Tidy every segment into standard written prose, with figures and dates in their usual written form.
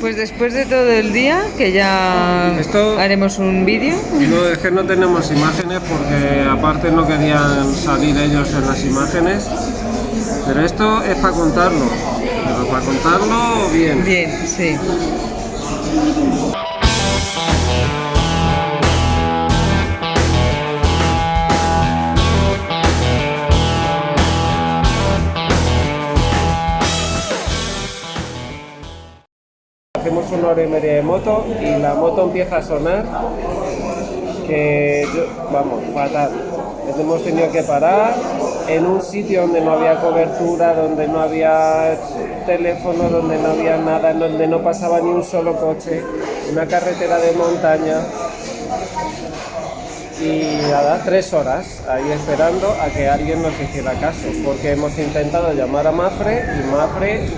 Pues después de todo el día, que ya haremos un vídeo. No, es que no tenemos imágenes porque aparte no querían salir ellos en las imágenes. Pero esto es para contarlo. Pero para contarlo bien. Bien, sí. Hacemos 1 hora y media de moto y la moto empieza a sonar que vamos, fatal. Hemos tenido que parar en un sitio donde no había cobertura, donde no había teléfono, donde no había nada, en donde no pasaba ni un solo coche, una carretera de montaña. Y nada, 3 horas ahí esperando a que alguien nos hiciera caso, porque hemos intentado llamar a Mafre y Mafre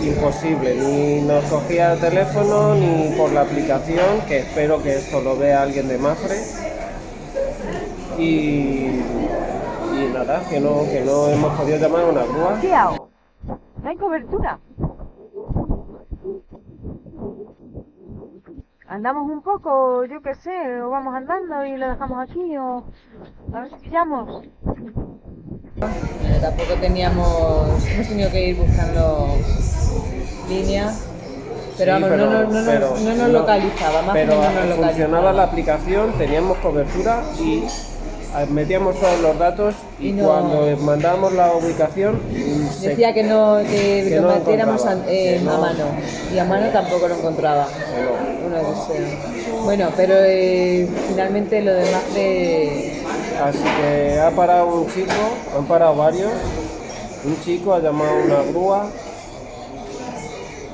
imposible, ni nos cogía el teléfono ni por la aplicación, que espero que esto lo vea alguien de Mafre. Y nada, que no hemos podido llamar a una grúa. ¿Qué hago? No hay cobertura. Andamos un poco, yo qué sé, o vamos andando y lo dejamos aquí, o a ver si pillamos. Bueno, tampoco hemos tenido que ir buscando líneas, pero Sí, vamos, no nos localizaba, más pero o menos no nos funcionaba la aplicación, teníamos cobertura y metíamos todos los datos y cuando mandamos la ubicación decía que lo metiéramos a mano, y a mano tampoco lo encontraba. Bueno, pero finalmente lo demás Así que ha parado un chico, han parado varios, un chico ha llamado a una grúa,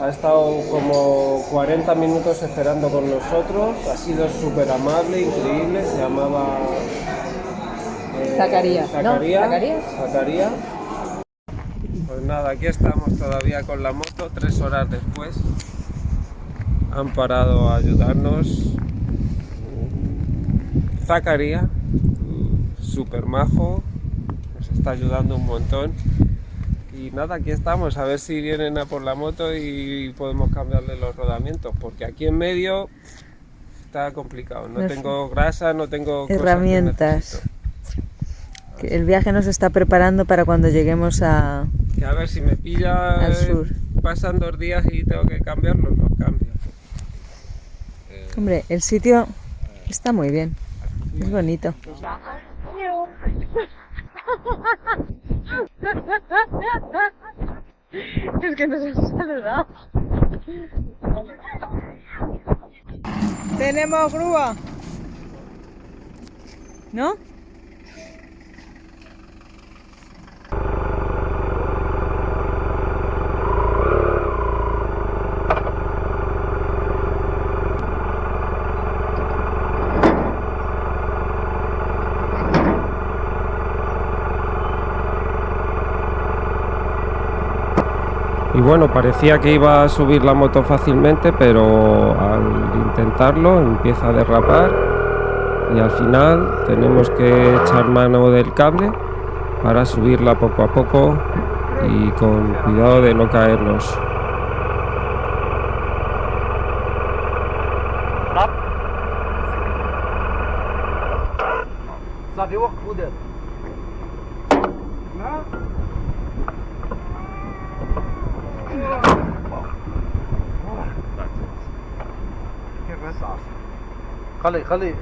ha estado como 40 minutos esperando con nosotros, ha sido súper amable, increíble, se llamaba Zacarías. Zacarías. Pues nada, aquí estamos todavía con la moto, 3 horas después. Han parado a ayudarnos. Zacarías, súper majo, nos está ayudando un montón. Y nada, aquí estamos, a ver si vienen a por la moto y podemos cambiarle los rodamientos, porque aquí en medio está complicado. No tengo grasa, no tengo herramientas. El viaje nos está preparando para cuando lleguemos a ver si me pilla al sur. Pasan 2 días y tengo que cambiarlos, los cambio. Hombre, el sitio está muy bien, es bonito. Es que nos han saludado. Tenemos grúa, ¿no? Y bueno, parecía que iba a subir la moto fácilmente, pero al intentarlo empieza a derrapar y al final tenemos que echar mano del cable para subirla poco a poco y con cuidado de no caernos. خلي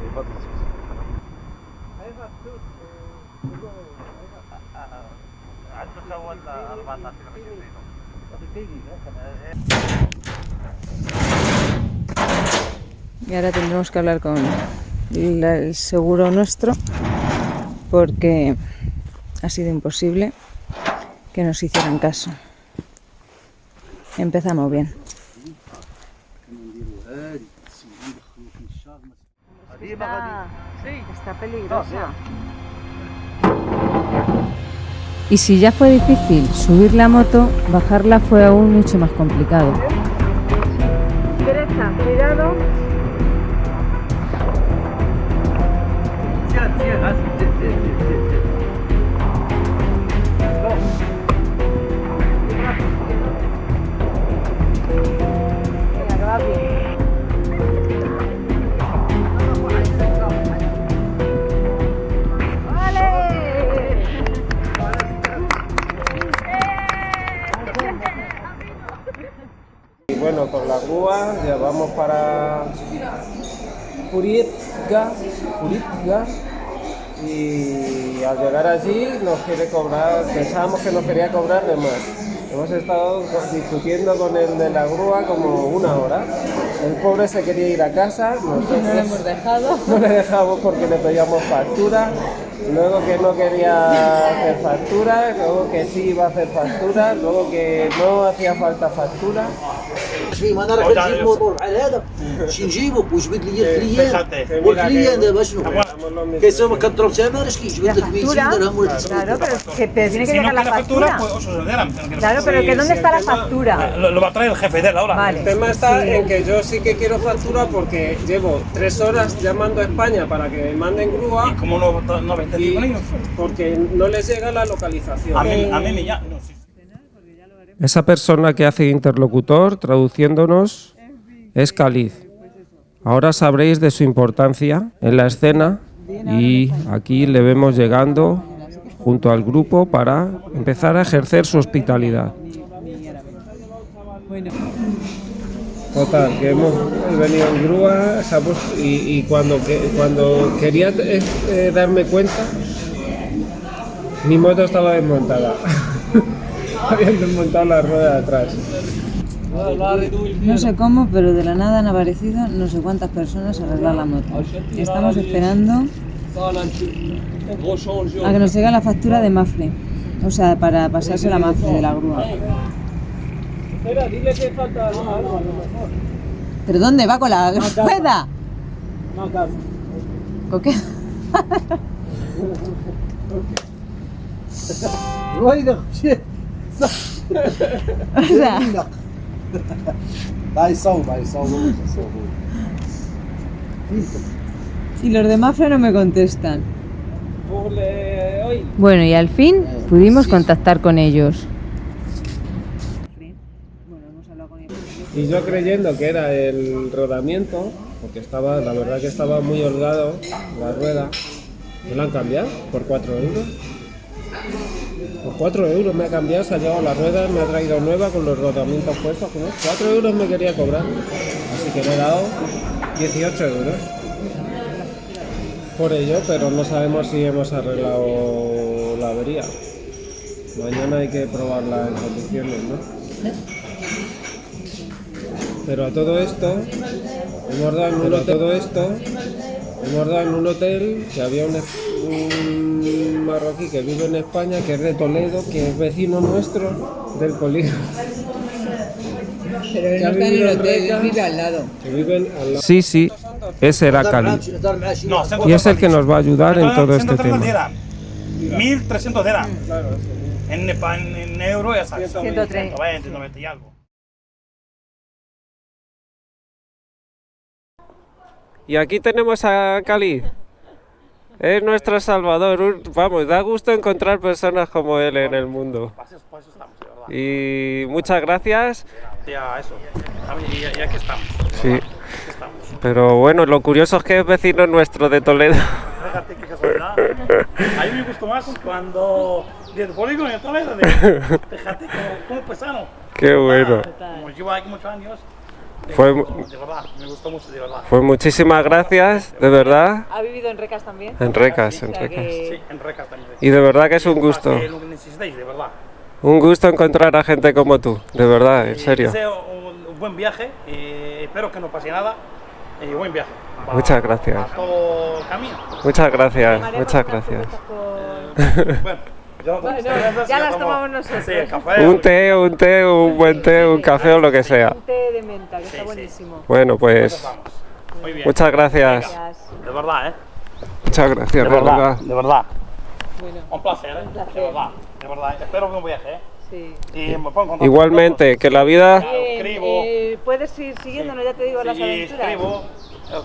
Y ahora tendremos que hablar con el seguro nuestro porque ha sido imposible que nos hicieran caso. Empezamos bien. Está peligrosa. Y si ya fue difícil subir la moto, bajarla fue aún mucho más complicado. Derecha, cuidado. bueno, con la grúa ya vamos para Puritga, y al llegar allí nos quiere cobrar, pensábamos que nos quería cobrar de más. Hemos estado discutiendo con el de la grúa como 1 hora. El pobre se quería ir a casa, nosotros No lo hemos dejado. no le dejamos porque le pedíamos factura, luego que no quería hacer factura, luego que sí iba a hacer factura, luego que no hacía falta factura. شيء ما انا راح اجيب موضوع على هذا شي نجيبه ويجبد لي الكليان والكليان دابا شنو كيسوي كضرب ثمن اش كيجبد لك 200 درهم ولا 900 Claro, pero tiene que Si no llegar la quiere factura, factura. pues 8 dirhams. Claro, pero que ¿dónde está la factura? Lo va a traer el jefe de él ahora. Vale. El tema está en que yo sí que quiero factura porque llevo 3 horas llamando a España para que me manden Y grúa como no ves y con ellos, porque no les llega la localización. a mí me llama. No, sí. Esa persona que hace interlocutor traduciéndonos es Khalid. Ahora sabréis de su importancia en la escena y aquí le vemos llegando junto al grupo para empezar a ejercer su hospitalidad. Total, que hemos venido en grúa y cuando quería darme cuenta, mi moto estaba desmontada. Habían desmontado la rueda de atrás. No sé cómo, pero de la nada han aparecido no sé cuántas personas a arreglar la moto. Estamos esperando a que nos llegue la factura de Mafre. O sea, para pasarse la Mafre de la grúa. Espera, dile que falta algo a lo mejor. ¿Pero dónde va con la rueda? ¿Con qué? رويدة مشيت O sea, هاي صوب y los de Mafre no me contestan. Bueno, y al fin pudimos contactar con ellos. Y yo creyendo que era el rodamiento, porque la verdad que estaba muy holgado la rueda, me la han cambiado por 4 euros. Por 4 euros me ha cambiado, se ha llevado la rueda, me ha traído nueva con los rodamientos puestos. 4 euros me quería cobrar, así que le he dado 18 euros por ello, pero no sabemos si hemos arreglado la avería. Mañana hay que probarla en condiciones, ¿no? Pero a todo esto, hemos dado en un hotel que había un marroquí que vive en España, que es de Toledo, que es vecino nuestro del polígono. Pero él no está en el hotel, él vive al lado. Que viven al lado. Sí, ese era Khalid. No, Y es el que nos va a ayudar en todo este tema. 1.300 dirhams. Claro, sí. En euro ya sabes. 130. 120, 90 y algo. Y aquí tenemos a Khalid. Es nuestro salvador. Vamos, da gusto encontrar personas como él en el mundo. Para eso estamos, de verdad. Y muchas gracias. Ya, eso. Y aquí estamos. Sí. Aquí estamos. Pero bueno, lo curioso es que es vecino nuestro de Toledo. Fíjate qué casualidad. A mí me gustó más cuando del polígono de Toledo. Fíjate cómo pesaron. Qué bueno. Como llevo aquí muchos años. De verdad, me gustó mucho, de verdad. Pues muchísimas gracias, de verdad. ¿Ha vivido en Recas también? En Recas. Sí, en Recas también. Y de verdad que es un gusto. Lo que necesitéis, de verdad. Un gusto encontrar a gente como tú, de verdad, en serio. Deseo un buen viaje, espero que no pase nada. Y buen viaje. Muchas gracias. A todo camino. Muchas gracias, muchas gracias. Bueno, yo, ya las tomamos nosotros. Sí, el café. Un buen té, un café o lo que sea. Un té de menta, que está buenísimo. Bueno, pues Muy bien. muchas gracias. De verdad, Muchas gracias, de verdad. De verdad. Bueno, Un placer, un placer. De verdad. De verdad. Espero que un viaje, sí. Y me pongo en contacto Igualmente, que la vida... escribo. Puedes ir siguiéndonos, ya te digo, las Sí, aventuras. escribo.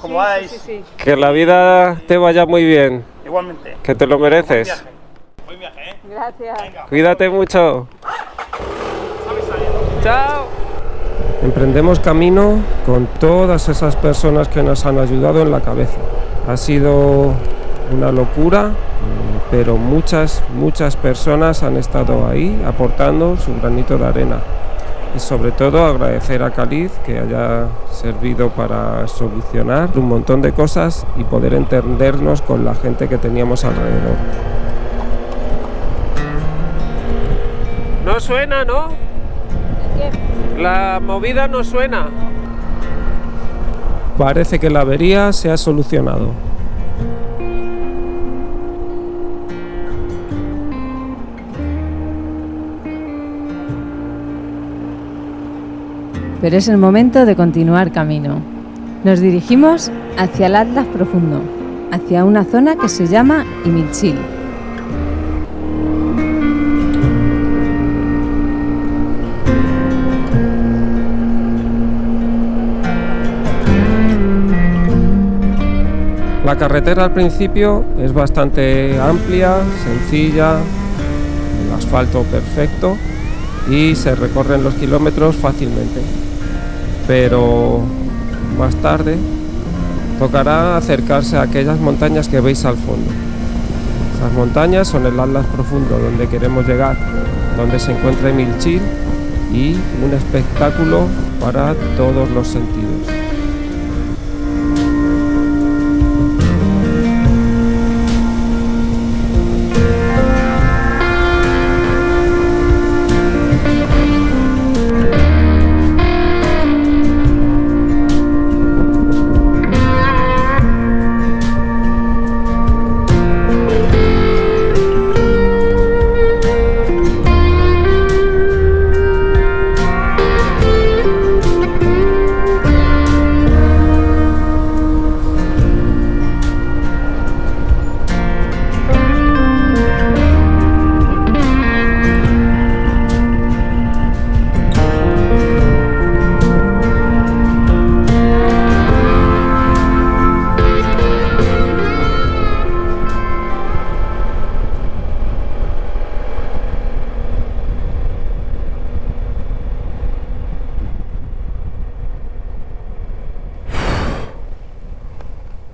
Como Sí, vais. sí. Que la vida te vaya muy bien, Igualmente. que te lo Buen mereces. viaje. Buen viaje, Gracias. Venga. Cuídate mucho. Sabes saliendo. Chao. Emprendemos camino con todas esas personas que nos han ayudado en la cabeza. Ha sido una locura, pero muchas personas han estado ahí aportando su granito de arena. y sobre todo agradecer a Khalid que haya servido para solucionar un montón de cosas y poder entendernos con la gente que teníamos alrededor. No suena, ¿no? La movida no suena. Parece que la avería se ha solucionado. Pero es el momento de continuar camino. Nos dirigimos hacia el Atlas profundo, hacia una zona que se llama Imilchil. La carretera al principio es bastante amplia, sencilla, el asfalto perfecto y se recorren los kilómetros fácilmente. Pero más tarde tocará acercarse a aquellas montañas que veis al fondo. Esas montañas son el Atlas profundo donde queremos llegar, donde se encuentra Imilchil y un espectáculo para todos los sentidos.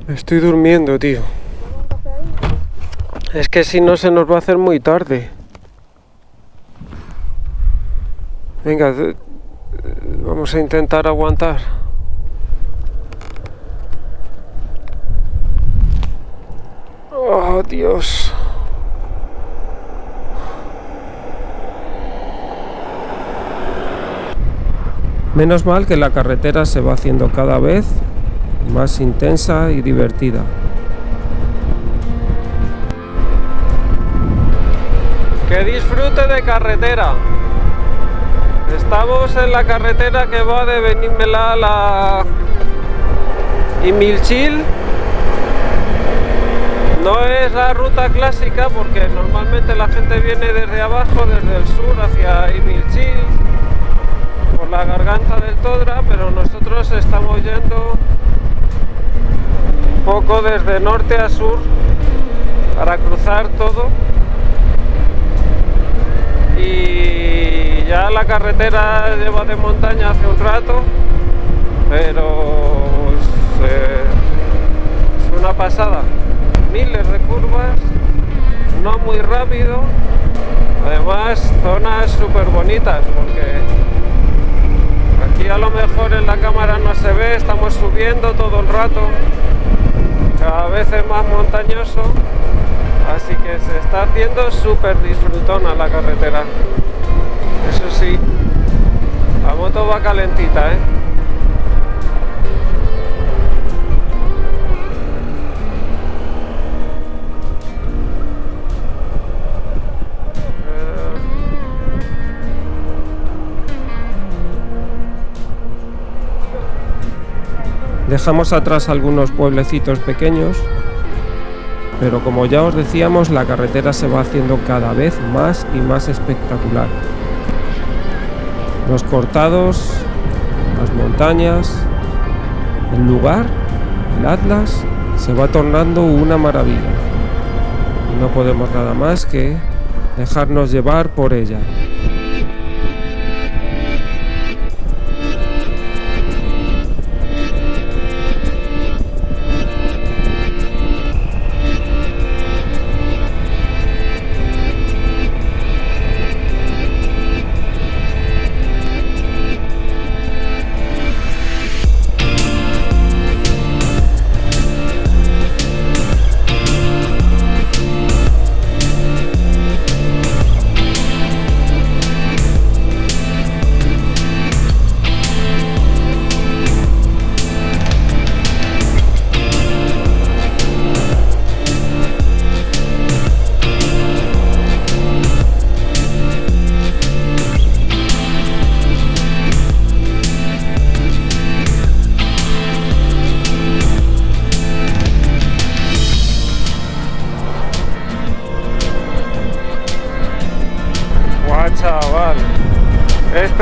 Estoy durmiendo, tío. Es que si no se nos va a hacer muy tarde. Venga, vamos a intentar aguantar. Oh, Dios. Menos mal que la carretera se va haciendo cada vez más intensa y divertida. ¡Que disfrute de carretera! Estamos en la carretera que va de Benimmelá a la Imilchil. No es la ruta clásica porque normalmente la gente viene desde abajo, desde el sur hacia Imilchil, por la garganta del Todra, pero nosotros estamos yendo un poco desde norte a sur para cruzar todo, y ya la carretera lleva de montaña hace un rato, pero es una pasada. Miles de curvas, no muy rápido, además zonas súper bonitas, porque aquí a lo mejor en la cámara no se ve, estamos subiendo todo el rato, cada vez es más montañoso, así que se está haciendo súper disfrutona la carretera. Eso sí, la moto va calentita, ¿eh? Dejamos atrás algunos pueblecitos pequeños, pero como ya os decíamos, la carretera se va haciendo cada vez más y más espectacular. Los cortados, las montañas, el lugar, el Atlas, se va tornando una maravilla. Y no podemos nada más que dejarnos llevar por ella.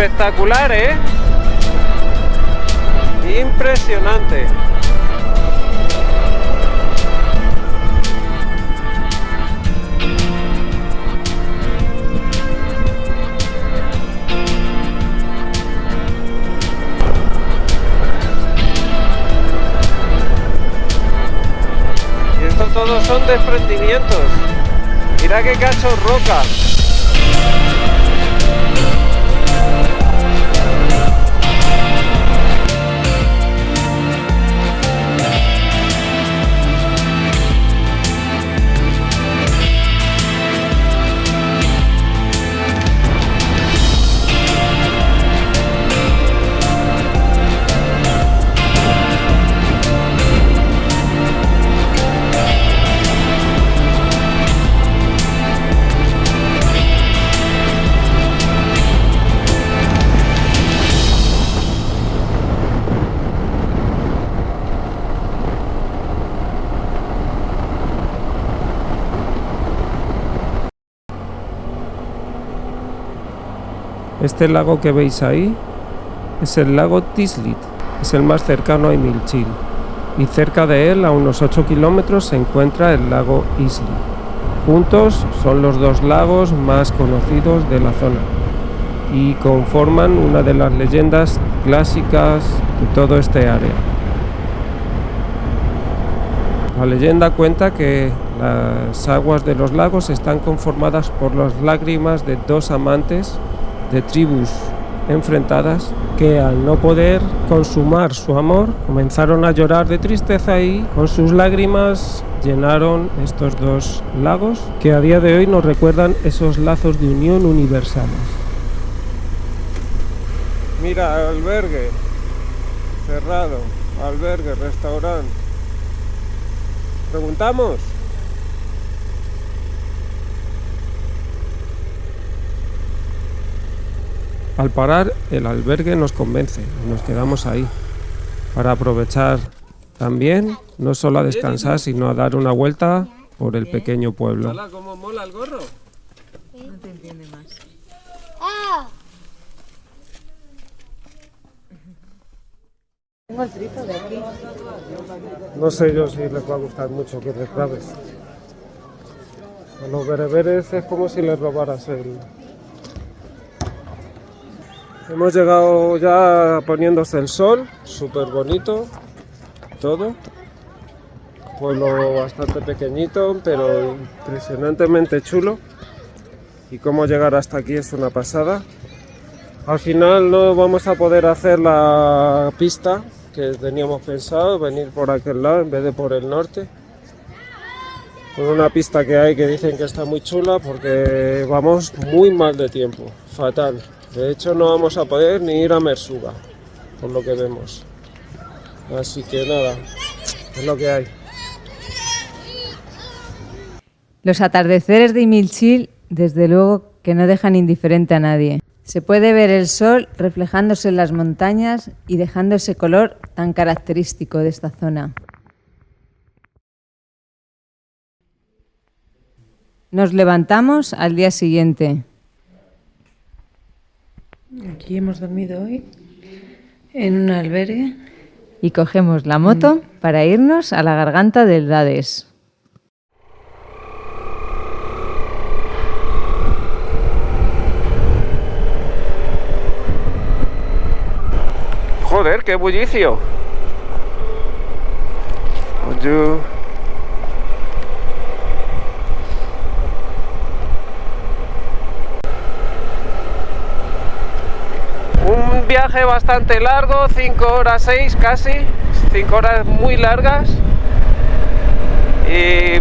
Espectacular, ¿eh? Impresionante. Y esto todos son desprendimientos. Mira qué cacho roca. Este lago que veis ahí es el lago Tislit, es el más cercano a Imilchil, y cerca de él, a unos 8 kilómetros, se encuentra el lago Isli. Juntos son los dos lagos más conocidos de la zona y conforman una de las leyendas clásicas de todo este área. La leyenda cuenta que las aguas de los lagos están conformadas por las lágrimas de dos amantes de tribus enfrentadas que, al no poder consumar su amor, comenzaron a llorar de tristeza y con sus lágrimas llenaron estos dos lagos que a día de hoy nos recuerdan esos lazos de unión universales. Mira, albergue cerrado, albergue, restaurante. ¿Preguntamos? Al parar, el albergue nos convence y nos quedamos ahí para aprovechar también, no solo a descansar, sino a dar una vuelta por el pequeño pueblo. Hola, ¿cómo mola el gorro? No te entiende más. Tengo el trípode aquí. No sé yo si les va a gustar mucho que les grabes. A los bereberes es como si les robaras el... Hemos llegado ya poniéndose el sol, súper bonito, todo. Pueblo bastante pequeñito, pero impresionantemente chulo. Y cómo llegar hasta aquí es una pasada. Al final no vamos a poder hacer la pista que teníamos pensado, venir por aquel lado en vez de por el norte. Por una pista que hay que dicen que está muy chula porque vamos muy mal de tiempo, fatal. De hecho no vamos a poder ni ir a Mersuga, por lo que vemos. Así que nada, es lo que hay. Los atardeceres de Imilchil, desde luego que no dejan indiferente a nadie. Se puede ver el sol reflejándose en las montañas y dejando ese color tan característico de esta zona. Nos levantamos al día siguiente. Aquí hemos dormido hoy en un albergue. Y cogemos la moto para irnos a la garganta del Dades. Joder, qué bullicio. Oye. Un viaje bastante largo, 5 horas 6 casi, 5 horas muy largas,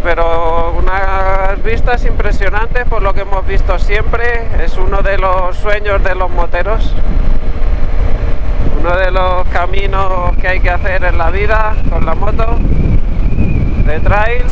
pero unas vistas impresionantes por lo que hemos visto siempre. Es uno de los sueños de los moteros, uno de los caminos que hay que hacer en la vida con la moto de trail.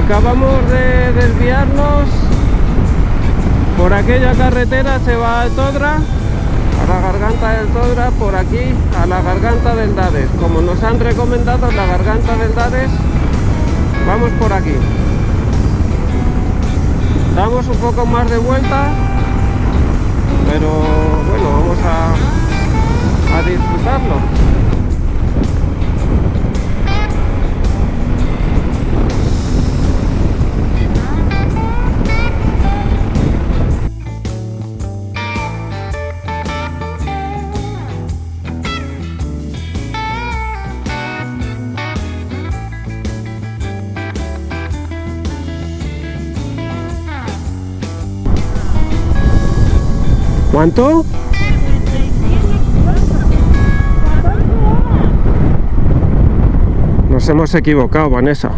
Acabamos de desviarnos por aquella carretera, se va a Todra, a la garganta del Todra, por aquí a la garganta del Dades. Como nos han recomendado la garganta del Dades, vamos por aquí. Damos un poco más de vuelta, pero bueno, vamos a disfrutarlo. ¿Cuánto? Nos hemos equivocado, Vanessa.